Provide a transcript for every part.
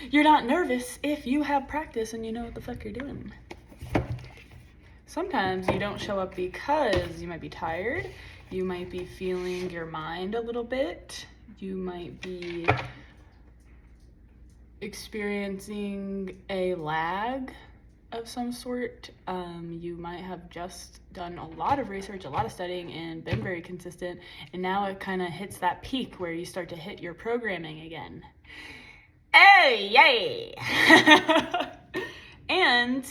You're not nervous if you have practice and you know what the fuck you're doing. Sometimes you don't show up because you might be tired. You might be feeling your mind a little bit. You might be experiencing a lag of some sort. You might have just done a lot of research, a lot of studying, and been very consistent, and now it kind of hits that peak where you start to hit your programming again. Hey, yay! And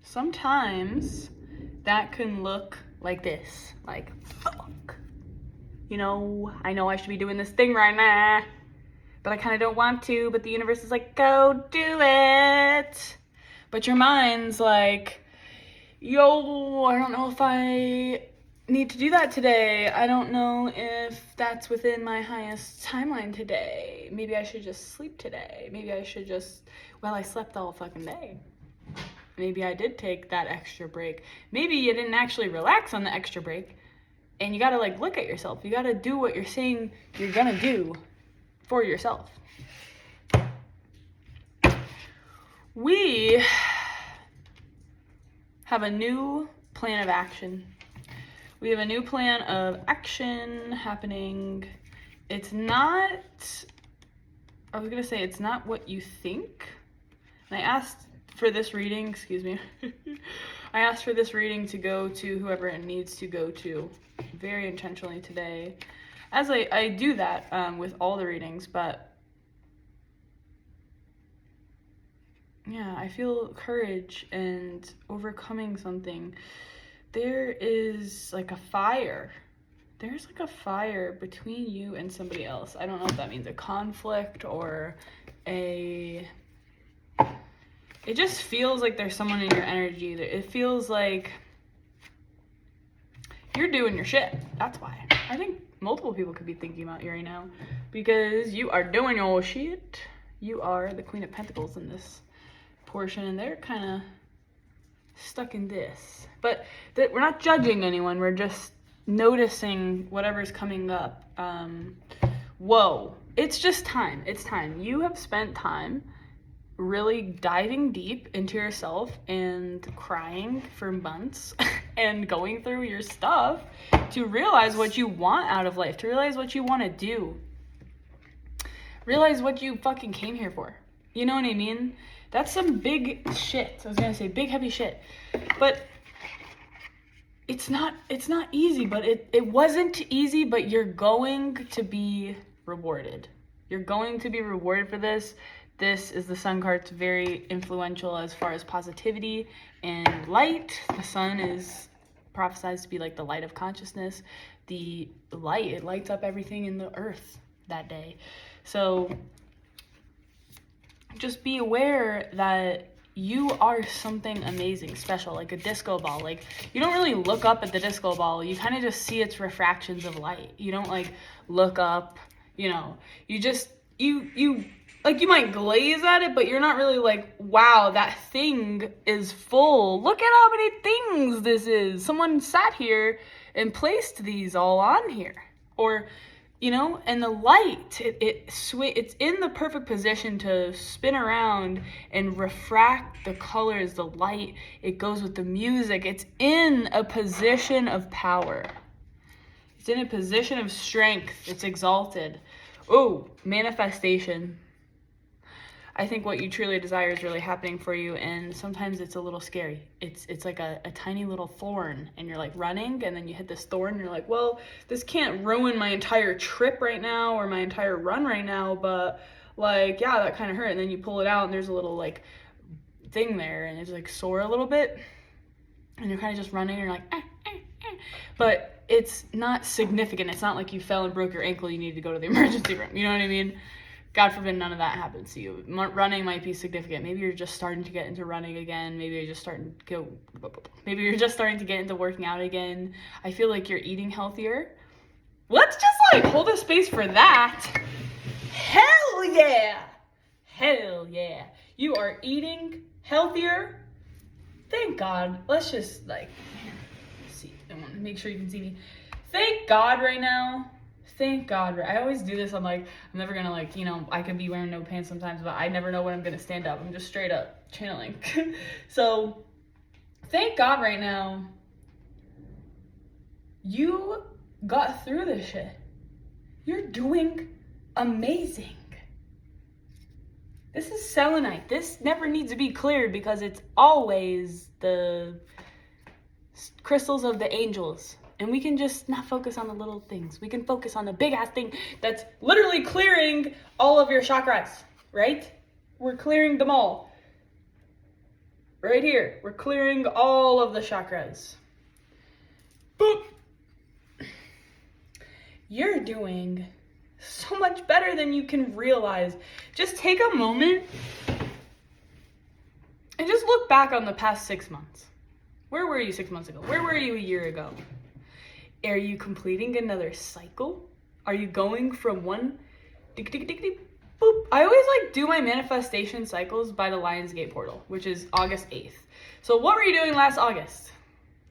sometimes that can look like this, like, fuck. You know, I know I should be doing this thing right now, but I kind of don't want to, but the universe is like, go do it. But your mind's like, yo, I don't know if I need to do that today. I don't know if that's within my highest timeline today. Maybe I should just sleep today. Maybe I should just, well, I slept all fucking day. Maybe I did take that extra break. Maybe you didn't actually relax on the extra break. And you gotta like look at yourself. You gotta do what you're saying you're gonna do for yourself. We have a new plan of action. We have a new plan of action happening. It's not what you think. And I asked for this reading, I asked for this reading to go to whoever it needs to go to very intentionally today. As I do that with all the readings, but yeah, I feel courage and overcoming something. There is like a fire. There's like a fire between you and somebody else. I don't know if that means a conflict or it just feels like there's someone in your energy. It feels like you're doing your shit. That's why. I think multiple people could be thinking about you right now because you are doing your shit. You are the Queen of Pentacles in this portion, and they're kind of stuck in this. But we're not judging anyone. We're just noticing whatever's coming up. Whoa. It's just time. It's time. You have spent time really diving deep into yourself and crying for months and going through your stuff to realize what you want out of life, to realize what you want to do. Realize what you fucking came here for. You know what I mean? That's some big shit. I was gonna say big heavy shit. But it's not easy, but it wasn't easy, but you're going to be rewarded. You're going to be rewarded for this. This is the Sun card. It's very influential as far as positivity and light. The sun is prophesied to be like the light of consciousness. The light, it lights up everything in the earth that day. So just be aware that you are something amazing, special, like a disco ball. Like, you don't really look up at the disco ball. You kind of just see its refractions of light. You don't like look up, you know, you just, you like, you might glaze at it, but you're not really like, wow, that thing is full. Look at how many things this is. Someone sat here and placed these all on here. Or, you know, and the light, it's in the perfect position to spin around and refract the colors, the light. It goes with the music. It's in a position of power. It's in a position of strength. It's exalted. Oh, manifestation. I think what you truly desire is really happening for you, and sometimes it's a little scary. It's like a tiny little thorn, and you're like running, and then you hit this thorn, and you're like, well, this can't ruin my entire trip right now or my entire run right now, but like, yeah, that kind of hurt. And then you pull it out, and there's a little like thing there, and it's like sore a little bit, and you're kind of just running, and you're like, but it's not significant. It's not like you fell and broke your ankle, you need to go to the emergency room. You know what I mean? God forbid none of that happens to you. Running might be significant. Maybe you're just starting to get into running again. Maybe you're just starting to get into working out again. I feel like you're eating healthier. Let's just like hold a space for that. Hell yeah. Hell yeah. You are eating healthier. Thank God. Let's just like, see. I want to make sure you can see me. Thank God right now. thank God. I always do this. I'm like, I'm never gonna like, I could be wearing no pants sometimes, but I never know when I'm gonna stand up. I'm just straight up channeling. So thank God right now you got through this shit. You're doing amazing. This is selenite. This never needs to be cleared because it's always the crystals of the angels. And we can just not focus on the little things. We can focus on the big ass thing that's literally clearing all of your chakras, right? We're clearing them all. Right here. We're clearing all of the chakras. Boop. You're doing so much better than you can realize. Just take a moment and just look back on the past 6 months. Where were you 6 months ago? Where were you a year ago? Are you completing another cycle? Are you going from one boop? I always like do my manifestation cycles by the Lionsgate portal, which is August 8th. So what were you doing last August?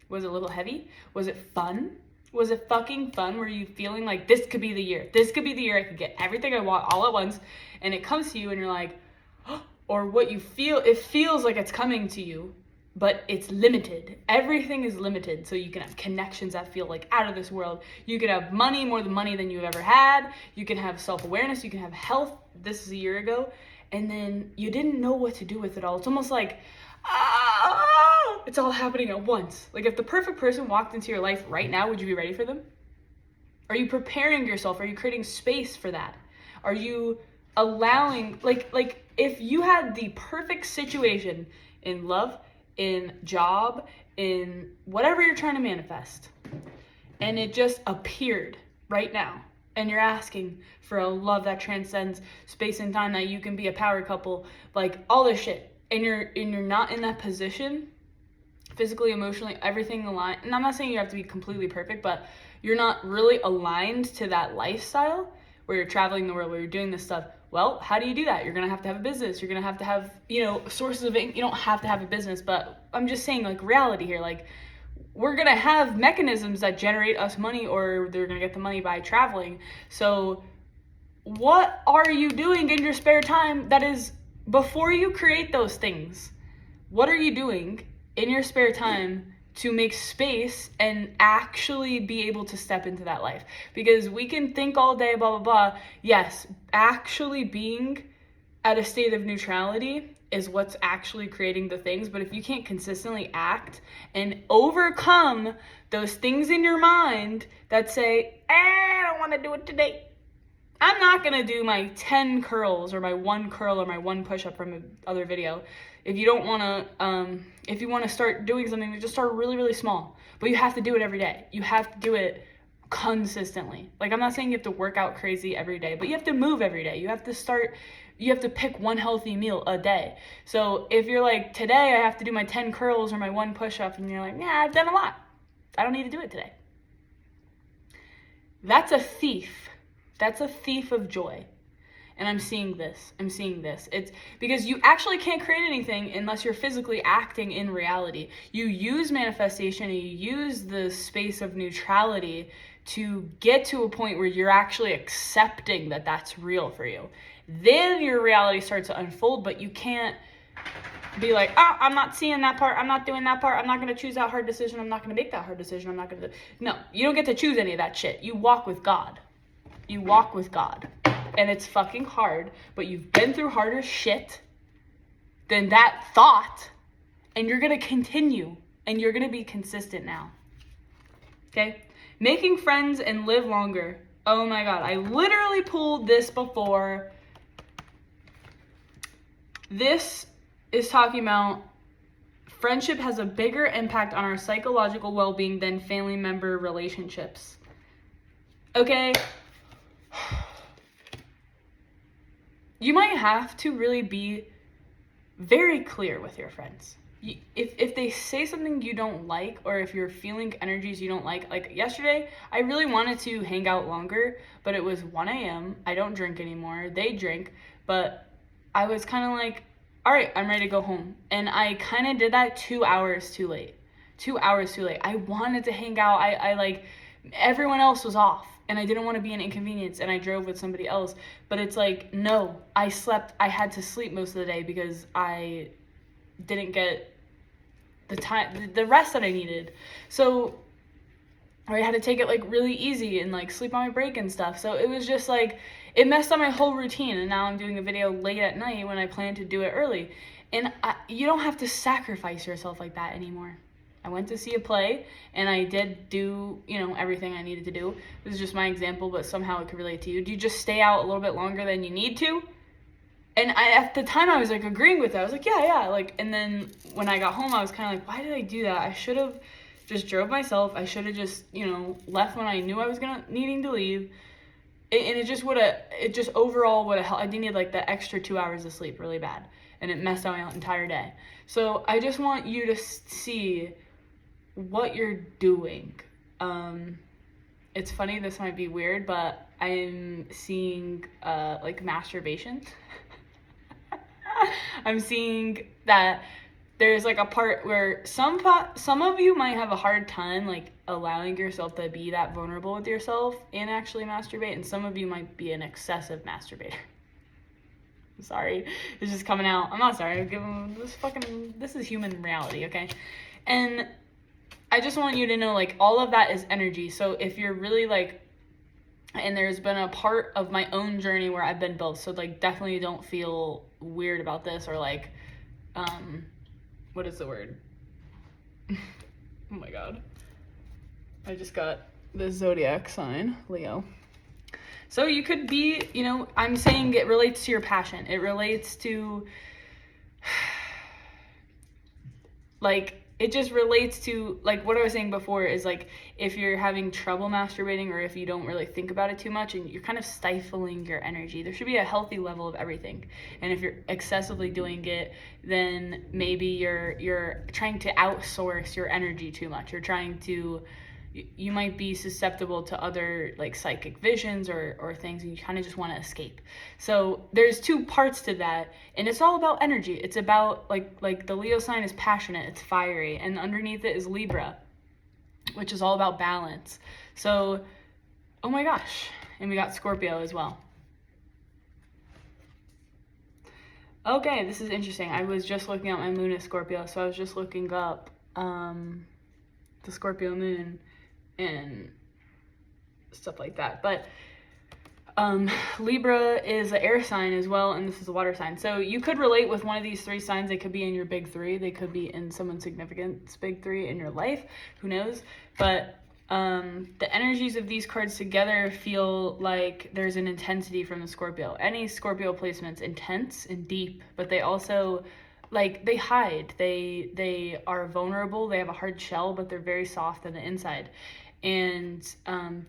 Was it a little heavy? Was it fun? Was it fucking fun? Were you feeling like this could be the year? This could be the year I could get everything I want all at once, and it comes to you and you're like, oh, or what you feel, it feels like it's coming to you, but it's limited. Everything is limited. So you can have connections that feel like out of this world. You can have money, more than money than you've ever had. You can have self-awareness. You can have health. This is a year ago. And then you didn't know what to do with it all. It's almost like, it's all happening at once. Like if the perfect person walked into your life right now, would you be ready for them? Are you preparing yourself? Are you creating space for that? Are you allowing, like if you had the perfect situation in love, in job, in whatever you're trying to manifest, and it just appeared right now, and you're asking for a love that transcends space and time, that you can be a power couple, like all this shit, and you're not in that position, physically, emotionally, everything aligned. And I'm not saying you have to be completely perfect, but you're not really aligned to that lifestyle where you're traveling the world, where you're doing this stuff. Well, how do you do that? You're going to have a business. You're going to have, sources of income. You don't have to have a business, but I'm just saying, like, reality here. Like, we're going to have mechanisms that generate us money, or they're going to get the money by traveling. So what are you doing in your spare time that is, before you create those things, what are you doing in your spare time to make space and actually be able to step into that life? Because we can think all day, blah, blah, blah. Yes, actually being at a state of neutrality is what's actually creating the things. But if you can't consistently act and overcome those things in your mind that say, I don't want to do it today. I'm not going to do my 10 curls or my 1 curl or my 1 push-up from the other video. If you don't want to, if you want to start doing something, just start really, really small. But you have to do it every day. You have to do it consistently. Like, I'm not saying you have to work out crazy every day, but you have to move every day. You have to pick one healthy meal a day. So if you're like, today I have to do my 10 curls or my 1 push-up, and you're like, yeah, I've done a lot. I don't need to do it today. That's a thief. That's a thief of joy. And I'm seeing this. It's because you actually can't create anything unless you're physically acting in reality. You use manifestation, and you use the space of neutrality to get to a point where you're actually accepting that that's real for you. Then your reality starts to unfold, but you can't be like, oh, I'm not seeing that part. I'm not doing that part. I'm not going to choose that hard decision. I'm not going to make that hard decision. I'm not going to. No, you don't get to choose any of that shit. You walk with God. You walk with God. And it's fucking hard, but you've been through harder shit than that thought, and you're going to continue, and you're going to be consistent now. Okay? Making friends and live longer. Oh my God. I literally pulled this before. This is talking about friendship has a bigger impact on our psychological well-being than family member relationships. Okay? You might have to really be very clear with your friends. If they say something you don't like, or if you're feeling energies you don't like yesterday, I really wanted to hang out longer, but it was 1 a.m. I don't drink anymore. They drink, but I was kind of like, all right, I'm ready to go home. And I kind of did that 2 hours too late. 2 hours too late. I wanted to hang out. I like everyone else was off and I didn't want to be an inconvenience and I drove with somebody else. But it's like, no, I had to sleep most of the day because I didn't get the rest that I needed. So I had to take it like really easy and like sleep on my break and stuff. So it was just like, it messed up my whole routine. And now I'm doing a video late at night when I plan to do it early. And you don't have to sacrifice yourself like that anymore. I went to see a play and I did do, everything I needed to do. This is just my example, but somehow it could relate to you. Do you just stay out a little bit longer than you need to? And at the time I was like agreeing with it. I was like, yeah. Like, and then when I got home, I was kind of like, why did I do that? I should have just drove myself. I should have just, left when I knew I was needing to leave. And it just overall would have helped. I needed like the extra 2 hours of sleep really bad. And it messed up my entire day. So I just want you to see what you're doing. It's funny, this might be weird, but I'm seeing like masturbation. I'm seeing that there's like a part where some of you might have a hard time like allowing yourself to be that vulnerable with yourself and actually masturbate, and some of you might be an excessive masturbator. I'm sorry, it's just coming out. I'm not sorry. This is human reality, okay? And I just want you to know, like, all of that is energy. So if you're really like, and there's been a part of my own journey where I've been both, so like definitely don't feel weird about this or like, what is the word? Oh my god. I just got the zodiac sign, Leo. So you could be, I'm saying it relates to your passion. It relates to, like, it just relates to, like, what I was saying before is, like, if you're having trouble masturbating or if you don't really think about it too much and you're kind of stifling your energy, there should be a healthy level of everything. And if you're excessively doing it, then maybe you're trying to outsource your energy too much. You're trying to, you might be susceptible to other like psychic visions or things, and you kind of just want to escape. So there's two parts to that, and it's all about energy. It's about like the Leo sign is passionate, it's fiery, and underneath it is Libra, which is all about balance. So, oh my gosh, and we got Scorpio as well. Okay, this is interesting. I was just looking at my moon at Scorpio, so I was just looking up the Scorpio moon and stuff like that. But Libra is an air sign as well, and this is a water sign. So you could relate with one of these three signs. They could be in your big three. They could be in someone significant's big three in your life. Who knows? But the energies of these cards together feel like there's an intensity from the Scorpio. Any Scorpio placement's intense and deep, but they also, like, they hide. They are vulnerable. They have a hard shell, but they're very soft on the inside. And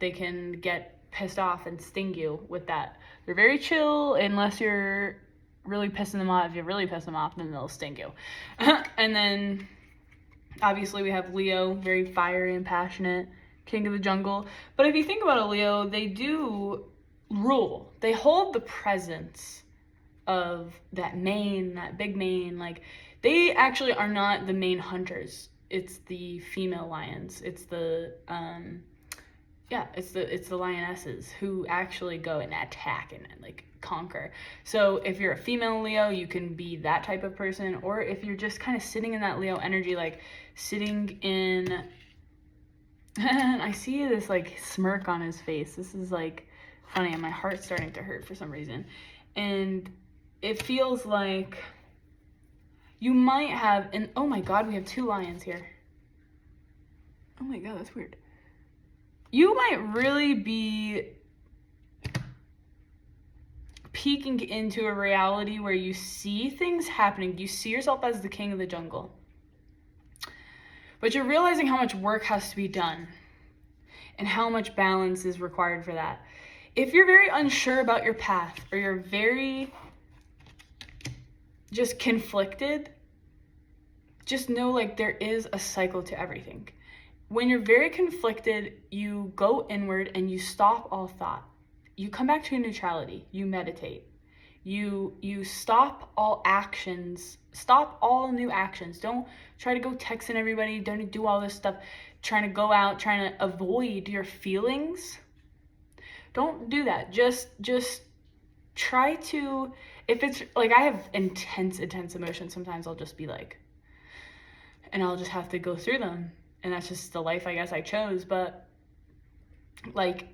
they can get pissed off and sting you with that. They're very chill unless you're really pissing them off. If you really piss them off, then they'll sting you. And then obviously we have Leo, very fiery and passionate, king of the jungle. But if you think about a Leo, they do rule. They hold the presence of that mane, that big mane. Like, they actually are not the main hunters. It's the female lions. It's the it's the lionesses who actually go and attack and like conquer. So if you're a female Leo, you can be that type of person, or if you're just kind of sitting in that Leo energy, like sitting in I see this like smirk on his face. This is like funny, and my heart's starting to hurt for some reason. And it feels like you might have, and oh my god, we have two lions here. Oh my god, that's weird. You might really be peeking into a reality where you see things happening. You see yourself as the king of the jungle. But you're realizing how much work has to be done and how much balance is required for that. If you're very unsure about your path, or you're very just conflicted, just know like there is a cycle to everything. When you're very conflicted, you go inward and you stop all thought. You come back to neutrality. You meditate. You stop all actions. Stop all new actions. Don't try to go texting everybody. Don't do all this stuff. trying to go out, trying to avoid your feelings, don't do that. Just try to, if it's like, I have intense emotions, sometimes I'll just be like, and I'll just have to go through them, and that's just the life I guess I chose. But like,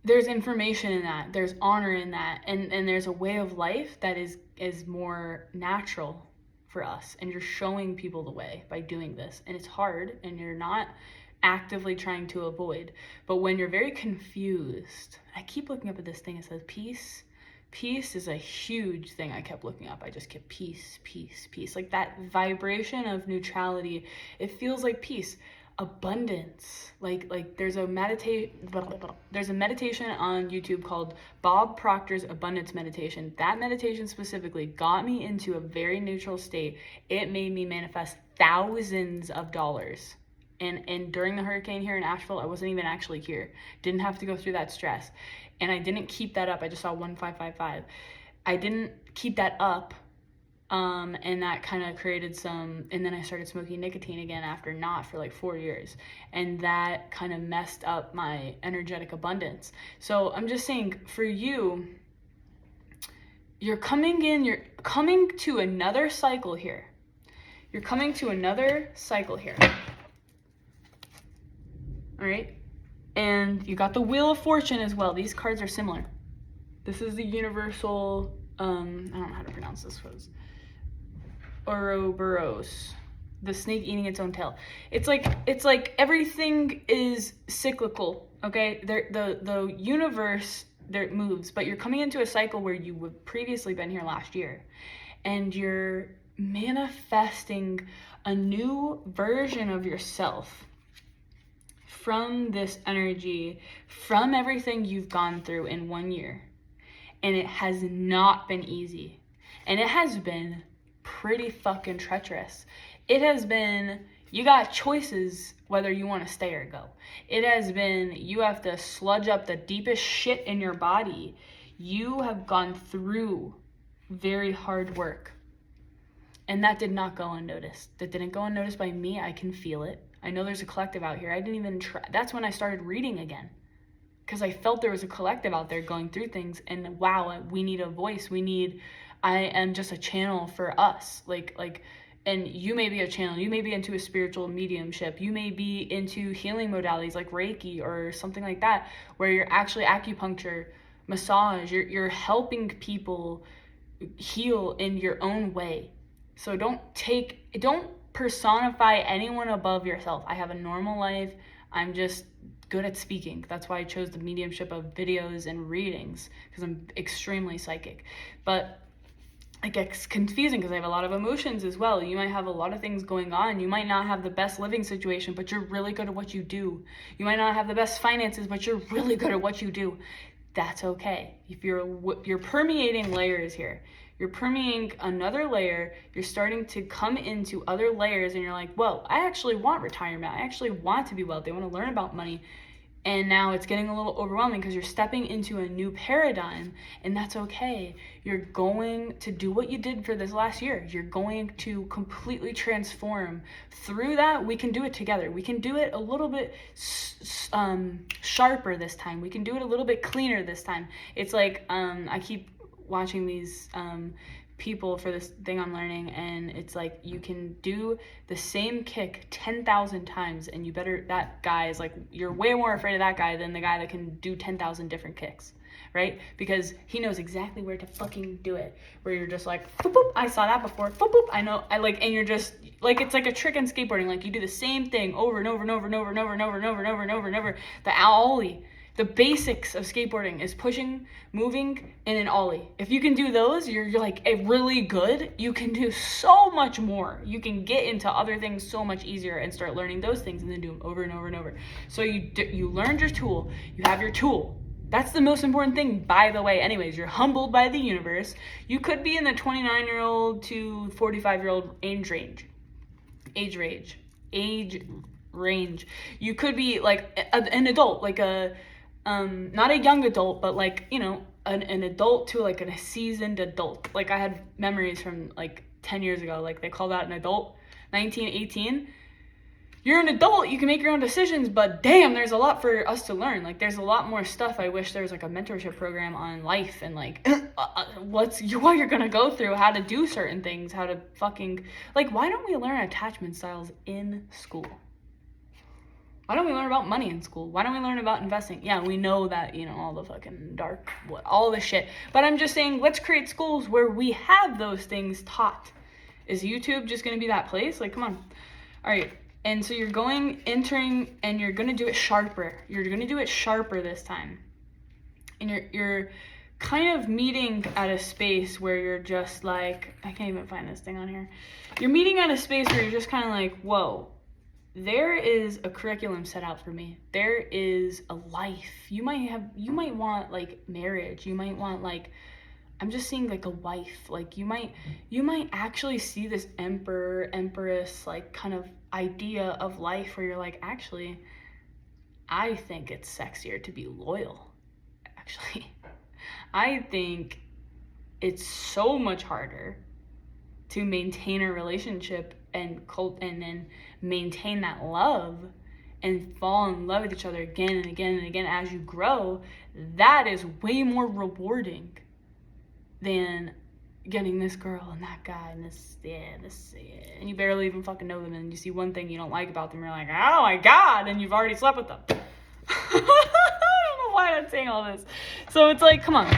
there's information in that, there's honor in that, and there's a way of life that is more natural for us, and you're showing people the way by doing this. And it's hard, and you're not actively trying to avoid, but when you're very confused, I keep looking up at this thing, it says peace. Peace is a huge thing I kept looking up. I just kept peace, peace, peace. Like that vibration of neutrality, it feels like peace. Abundance. Like there's a meditation on YouTube called Bob Proctor's Abundance Meditation. That meditation specifically got me into a very neutral state. It made me manifest thousands of dollars. And during the hurricane here in Asheville, I wasn't even actually here. Didn't have to go through that stress. And I didn't keep that up. I just saw 1555. I didn't keep that up. And that kind of created some, and then I started smoking nicotine again after not for like 4 years. And that kind of messed up my energetic abundance. So I'm just saying, for you, you're coming to another cycle here. You're coming to another cycle here. All right. And you got the Wheel of Fortune as well. These cards are similar. This is the universal, I don't know how to pronounce this. Ouroboros, the snake eating its own tail. It's like everything is cyclical, okay? The universe, there it moves, but you're coming into a cycle where you would previously been here last year, and you're manifesting a new version of yourself from this energy, from everything you've gone through in 1 year. And it has not been easy. And it has been pretty fucking treacherous. It has been, you got choices whether you want to stay or go. It has been, you have to sludge up the deepest shit in your body. You have gone through very hard work. And that did not go unnoticed. That didn't go unnoticed by me. I can feel it. I know there's a collective out here. I didn't even try. That's when I started reading again, because I felt there was a collective out there going through things, and wow, we need a voice. I am just a channel for us. And you may be a channel. You may be into a spiritual mediumship. You may be into healing modalities like Reiki or something like that, where you're actually acupuncture, massage. You're helping people heal in your own way. So don't personify anyone above yourself. I have a normal life. I'm just good at speaking. That's why I chose the mediumship of videos and readings, because I'm extremely psychic. But it gets confusing because I have a lot of emotions as well. You might have a lot of things going on. You might not have the best living situation, but you're really good at what you do. You might not have the best finances, but you're really good at what you do. That's okay. If you're permeating layers here. You're permeating another layer. You're starting to come into other layers, and you're like, whoa, I actually want retirement. I actually want to be wealthy. I want to learn about money. And now it's getting a little overwhelming because you're stepping into a new paradigm, and that's okay. You're going to do what you did for this last year. You're going to completely transform. Through that, we can do it together. We can do it a little bit sharper this time. We can do it a little bit cleaner this time. It's like, I keep watching these people for this thing I'm learning, and it's like you can do the same kick 10,000 times, and that guy is like, you're way more afraid of that guy than the guy that can do 10,000 different kicks, right? Because he knows exactly where to fucking do it, where you're just like, boop, boop, I saw that before, boop, boop, I know, and you're just like, it's like a trick in skateboarding. Like, you do the same thing over and over and over and over and over and over and over and over and over and over. The ollie. The basics of skateboarding is pushing, moving, and an ollie. If you can do those, you're like really good. You can do so much more. You can get into other things so much easier and start learning those things and then do them over and over and over. So you learned your tool. You have your tool. That's the most important thing, by the way. Anyways, you're humbled by the universe. You could be in the 29-year-old to 45-year-old age range. You could be like an adult, like not a young adult, but like, an adult to like a seasoned adult. Like, I had memories from like 10 years ago, like they call that an adult, 19, 18. you're an adult, you can make your own decisions, but damn, there's a lot for us to learn. Like, there's a lot more stuff. I wish there was like a mentorship program on life and like what you're gonna go through, how to do certain things, how to fucking, like, why don't we learn attachment styles in school? Why don't we learn about money in school? Why don't we learn about investing? Yeah, we know that, you know, all the fucking dark, all the shit. But I'm just saying, let's create schools where we have those things taught. Is YouTube just going to be that place? Like, come on. All right. And so you're entering, and you're going to do it sharper. You're going to do it sharper this time. And you're kind of meeting at a space where you're just like, I can't even find this thing on here. You're meeting at a space where you're just kind of like, whoa. There is a curriculum set out for me. There is a life. You might want like marriage. You might want like, I'm just seeing like a wife. Like you might actually see this emperor, empress, like kind of idea of life where you're like, actually, I think it's sexier to be loyal. Actually, I think it's so much harder to maintain a relationship and then maintain that love and fall in love with each other again and again and again as you grow. That is way more rewarding than getting this girl and that guy and this, and you barely even fucking know them, and you see one thing you don't like about them, you're like, oh my god, and you've already slept with them. I don't know why I'm saying all this. So it's like, come on.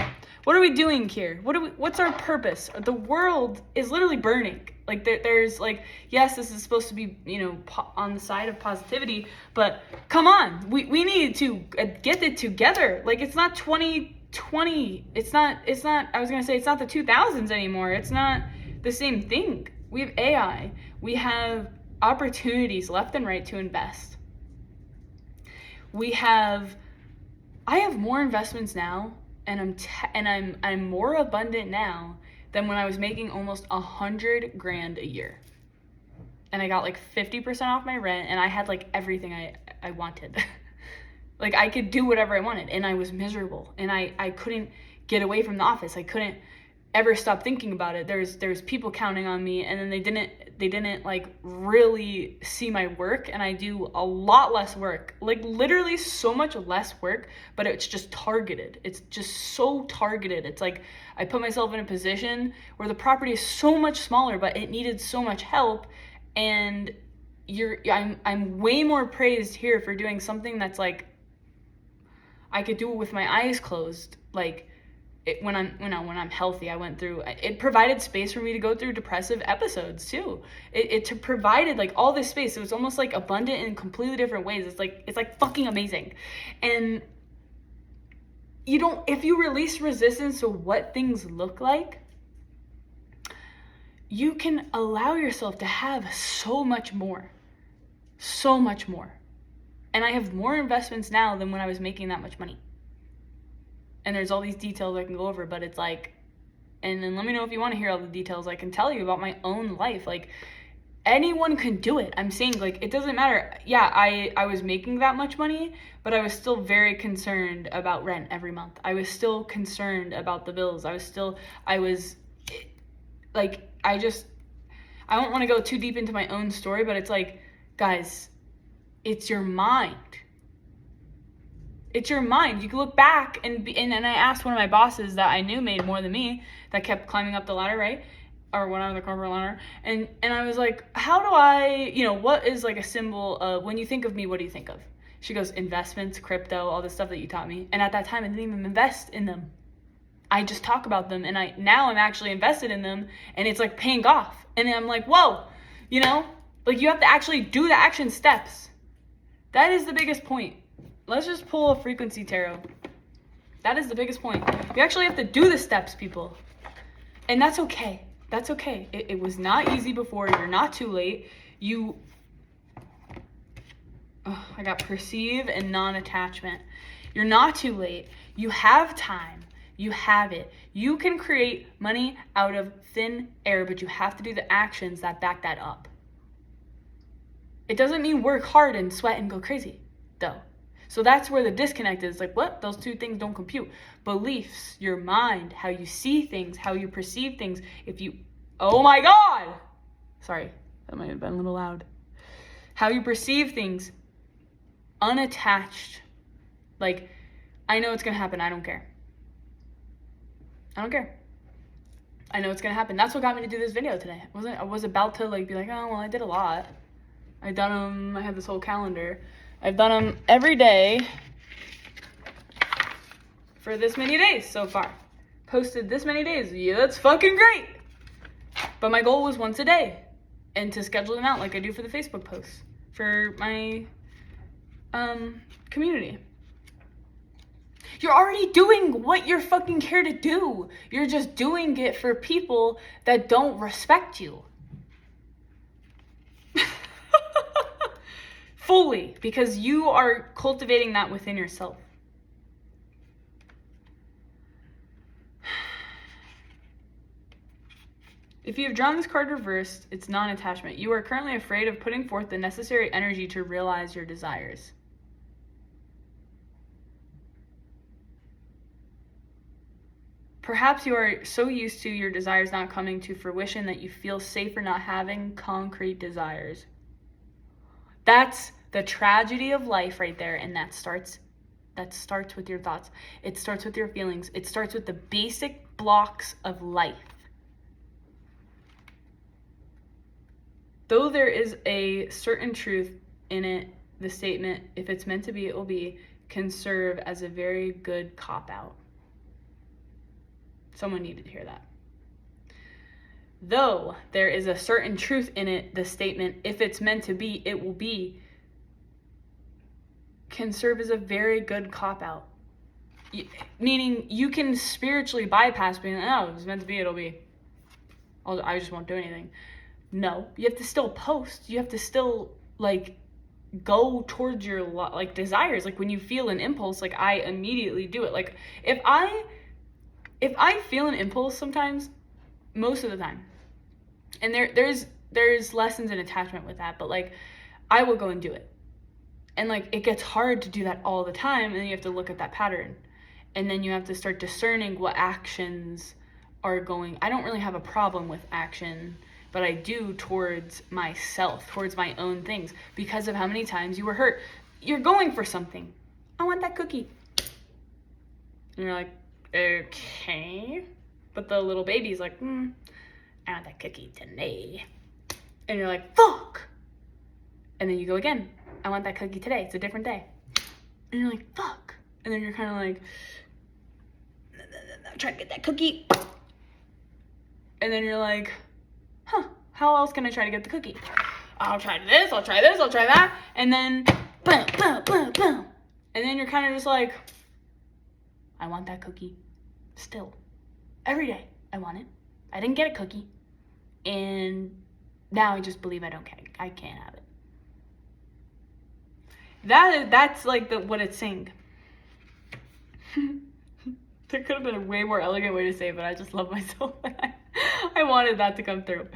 What are we doing here? What's our purpose? The world is literally burning. Like there's like, yes, this is supposed to be, you know, on the side of positivity, but come on, we need to get it together. Like, it's not 2020. It's not, I was going to say, it's not the 2000s anymore. It's not the same thing. We have AI. We have opportunities left and right to invest. I have more investments now, and I'm more abundant now than when I was making almost $100,000 a year. And I got like 50% off my rent, and I had like everything I wanted. Like, I could do whatever I wanted, and I was miserable, and I couldn't get away from the office. I couldn't ever stop thinking about it. There's people counting on me, and then they didn't like really see my work, and I do a lot less work, like literally so much less work, but it's just targeted. It's just so targeted. It's like I put myself in a position where the property is so much smaller, but it needed so much help, and I'm way more praised here for doing something that's like I could do it with my eyes closed. Like, when I'm healthy, I went through, it provided space for me to go through depressive episodes too. It provided like all this space. It was almost like abundant in completely different ways. It's like fucking amazing. And if you release resistance to what things look like, you can allow yourself to have so much more. And I have more investments now than when I was making that much money. And there's all these details I can go over, but it's like, and then let me know if you want to hear all the details. I can tell you about my own life. Like, anyone can do it. I'm saying, like, it doesn't matter. Yeah, I was making that much money, but I was still very concerned about rent every month. I was still concerned about the bills. I don't want to go too deep into my own story, but it's like, guys, it's your mind. It's your mind. You can look back and I asked one of my bosses that I knew made more than me, that kept climbing up the ladder, right? Or went on the corporate ladder. And I was like, how do I, what is like a symbol of, when you think of me, what do you think of? She goes, investments, crypto, all the stuff that you taught me. And at that time, I didn't even invest in them. I just talk about them, and now I'm actually invested in them, and it's like paying off. And I'm like, whoa, like you have to actually do the action steps. That is the biggest point. Let's just pull a frequency tarot. That is the biggest point. You actually have to do the steps, people. And that's okay. That's okay. It was not easy before. You're not too late. I got perceive and non-attachment. You're not too late. You have time. You have it. You can create money out of thin air, but you have to do the actions that back that up. It doesn't mean work hard and sweat and go crazy, though. So that's where the disconnect is. Like, what? Those two things don't compute. Beliefs, your mind, how you see things, how you perceive things. Oh my God! Sorry, that might have been a little loud. how you perceive things, unattached. Like, I know it's gonna happen, I don't care. I don't care. I know it's gonna happen. That's what got me to do this video today. I was about to like be like, oh well, I did a lot. I done them. I have this whole calendar. I've done them every day for this many days so far. Posted this many days. Yeah, that's fucking great. But my goal was once a day, and to schedule them out like I do for the Facebook posts for my community. You're already doing what you're fucking here to do. You're just doing it for people that don't respect you. Fully, because you are cultivating that within yourself. If you have drawn this card reversed, it's non-attachment. You are currently afraid of putting forth the necessary energy to realize your desires. Perhaps you are so used to your desires not coming to fruition that you feel safer not having concrete desires. That's the tragedy of life right there, and that starts with your thoughts. It starts with your feelings. It starts with the basic blocks of life. Though there is a certain truth in it, the statement, if it's meant to be, it will be, can serve as a very good cop-out. Someone needed to hear that. Though there is a certain truth in it, the statement, if it's meant to be, it will be, can serve as a very good cop-out. Meaning you can spiritually bypass being, oh, if it's meant to be, it'll be. I just won't do anything. No, you have to still post. You have to still, like, go towards your, like, desires. Like, when you feel an impulse, like, I immediately do it. Like, if I feel an impulse sometimes, most of the time, and there's lessons in attachment with that, but like I will go and do it. And like it gets hard to do that all the time, and then you have to look at that pattern. And then you have to start discerning what actions are going. I don't really have a problem with action, but I do towards myself, towards my own things, because of how many times you were hurt. You're going for something. I want that cookie. And you're like, okay, but the little baby's like, I want that cookie today. And you're like, fuck. And then you go again. I want that cookie today. It's a different day. And you're like, fuck. And then you're kind of like, try to get that cookie. And then you're like, how else can I try to get the cookie? I'll try this, I'll try this, I'll try that. And then, boom, boom, boom, boom. And then you're kind of just like, I want that cookie. Still, every day, I want it. I didn't get a cookie, and now I just believe I can't have it. That's like what it's saying. There could have been a way more elegant way to say it, but I just love myself. I wanted that to come through.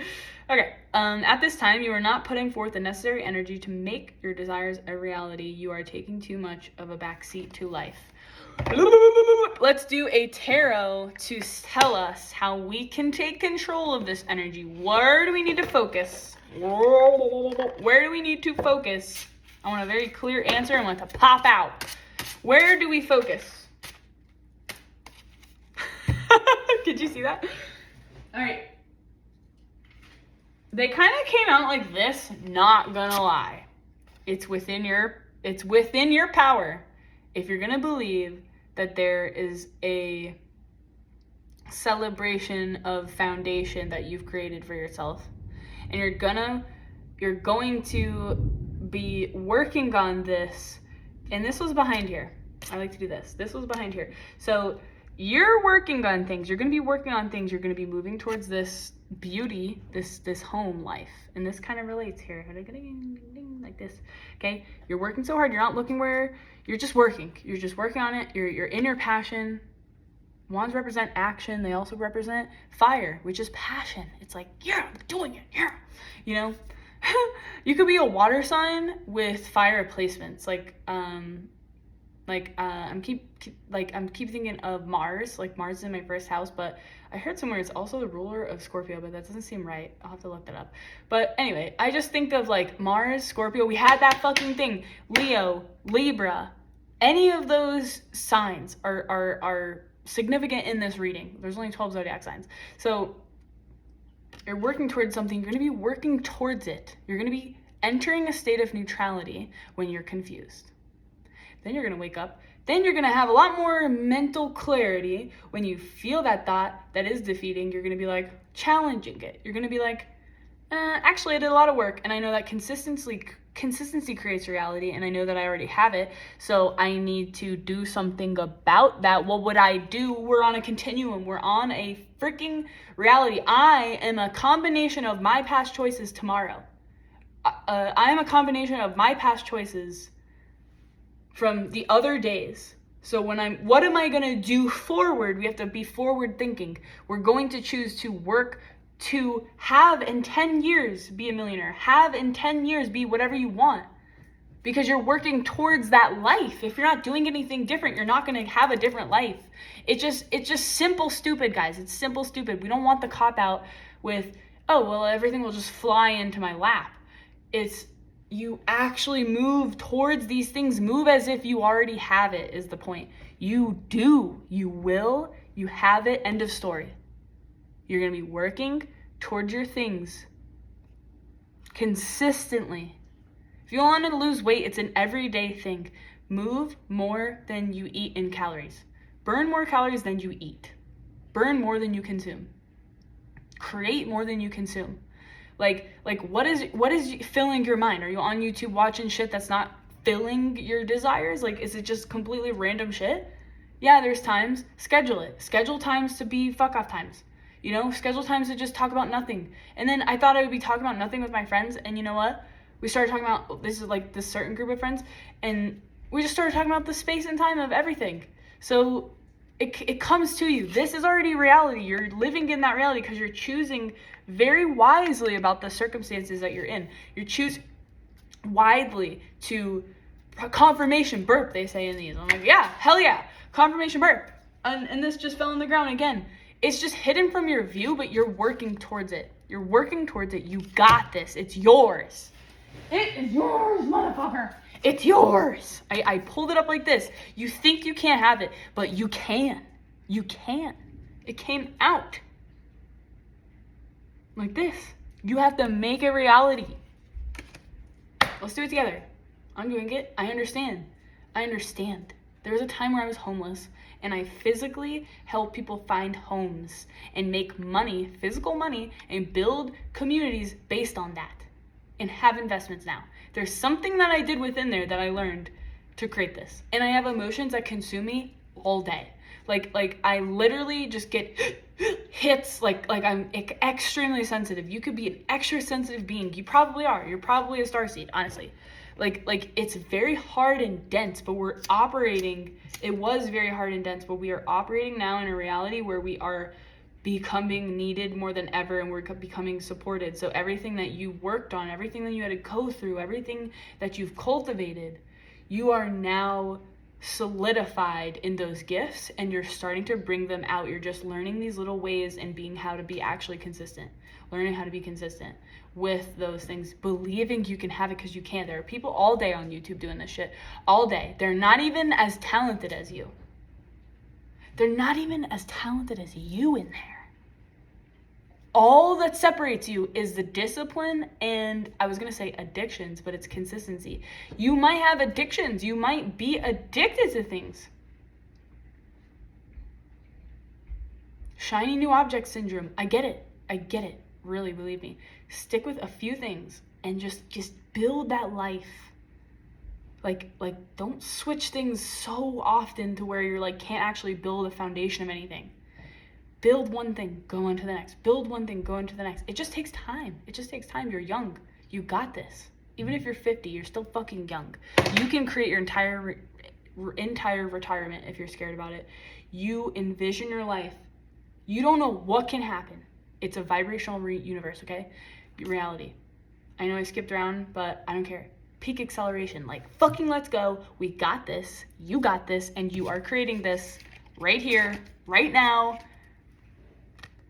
Okay. At this time, you are not putting forth the necessary energy to make your desires a reality. You are taking too much of a backseat to life. Let's do a tarot to tell us how we can take control of this energy. Where do we need to focus? Where do we need to focus? I want a very clear answer. I want it to pop out. Where do we focus? Did you see that? All right. They kind of came out like this, not gonna lie. It's within your power, if you're gonna believe that there is a celebration of foundation that you've created for yourself, and you're going to be working on this. And this was behind here. I like to do this. This was behind here. So you're working on things. You're going to be working on things. You're going to be moving towards this beauty, this home life. And this kind of relates here. Like this. Okay? You're working so hard. You're not looking where. You're just working. You're just working on it. You're in your passion. Wands represent action. They also represent fire, which is passion. It's like, yeah, I'm doing it. Yeah. You know? You could be a water sign with fire placements. Like I'm keep thinking of Mars. Like, Mars is in my first house, but I heard somewhere it's also the ruler of Scorpio, but that doesn't seem right. I'll have to look that up. But anyway, I just think of like Mars, Scorpio. We had that fucking thing. Leo, Libra. Any of those signs are significant in this reading. There's only 12 zodiac signs. So you're working towards something. You're going to be working towards it. You're going to be entering a state of neutrality when you're confused. Then you're going to wake up. Then you're going to have a lot more mental clarity when you feel that thought that is defeating. You're going to be like challenging it. You're going to be like, actually, I did a lot of work, and I know that consistency creates reality, and I know that I already have it, so I need to do something about that. What would I do? We're on a continuum. We're on a freaking reality. I am a combination of my past choices tomorrow. I am a combination of my past choices from the other days. So what am I going to do forward? We have to be forward thinking. We're going to choose to work to have in 10 years be a millionaire. Have in 10 years be whatever you want. Because you're working towards that life. If you're not doing anything different, you're not going to have a different life. It's just simple stupid, guys. It's simple stupid. We don't want the cop out with, oh, well, everything will just fly into my lap. It's you actually move towards these things. Move as if you already have it is the point. You do. You will. You have it. End of story. You're going to be working towards your things consistently. If you want to lose weight, it's an everyday thing. Move more than you eat in calories. Burn more calories than you eat. Burn more than you consume. Create more than you consume. Like what is filling your mind? Are you on YouTube watching shit that's not filling your desires? Like, is it just completely random shit? Yeah, there's times. Schedule it. Schedule times to be fuck off times. You know, schedule times to just talk about nothing. And then I thought I would be talking about nothing with my friends, and you know what? We started talking about, this is like this certain group of friends, and we just started talking about the space and time of everything. So it comes to you. This is already reality. You're living in that reality because you're choosing very wisely about the circumstances that you're in. You choose widely to confirmation burp, they say in these. I'm like, yeah, hell yeah, confirmation burp. And this just fell on the ground again. It's just hidden from your view, but you're working towards it. You're working towards it. You got this. It's yours. It is yours, motherfucker. It's yours. I pulled it up like this. You think you can't have it, but you can. You can. It came out. Like this. You have to make it reality. Let's do it together. I'm doing it. I understand. There was a time where I was homeless, and I physically helped people find homes and make money, physical money, and build communities based on that, and have investments now. There's something that I did within there that I learned to create this. And I have emotions that consume me all day. Like I literally just get hits, like I'm extremely sensitive. You could be an extra sensitive being. You probably are. You're probably a starseed, honestly. Like it's very hard and dense, but we're operating, it was very hard and dense, but we are operating now in a reality where we are becoming needed more than ever, and we're becoming supported. So everything that you worked on, everything that you had to go through, everything that you've cultivated, you are now solidified in those gifts, and you're starting to bring them out. You're just learning these little ways and being how to be actually consistent, learning how to be consistent with those things, believing you can have it because you can. There are people all day on YouTube doing this shit all day. They're not even as talented as you. They're not even as talented as you in there. All that separates you is the discipline and, I was going to say addictions, but it's consistency. You might have addictions. You might be addicted to things. Shiny new object syndrome. I get it. Really, believe me. Stick with a few things and just build that life. Like don't switch things so often to where you're like can't actually build a foundation of anything. Build one thing, go on to the next. Build one thing, go on to the next. It just takes time. You're young. You got this. Even if you're 50, you're still fucking young. You can create your entire retirement if you're scared about it. You envision your life. You don't know what can happen. It's a vibrational universe, okay? Reality. I know I skipped around, but I don't care. peak acceleration. Like, fucking let's go. We got this. You got this. And you are creating this right here, right now.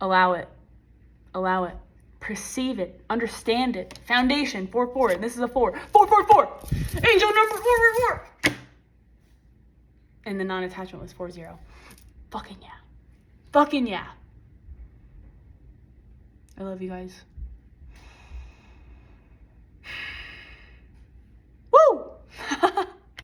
Allow it. Allow it. Perceive it. Understand it. Foundation, 4-4. And this is a 4. 4-4-4. Angel number 4-4-4. And the non-attachment was 4-0. Fucking yeah. Fucking yeah. I love you guys.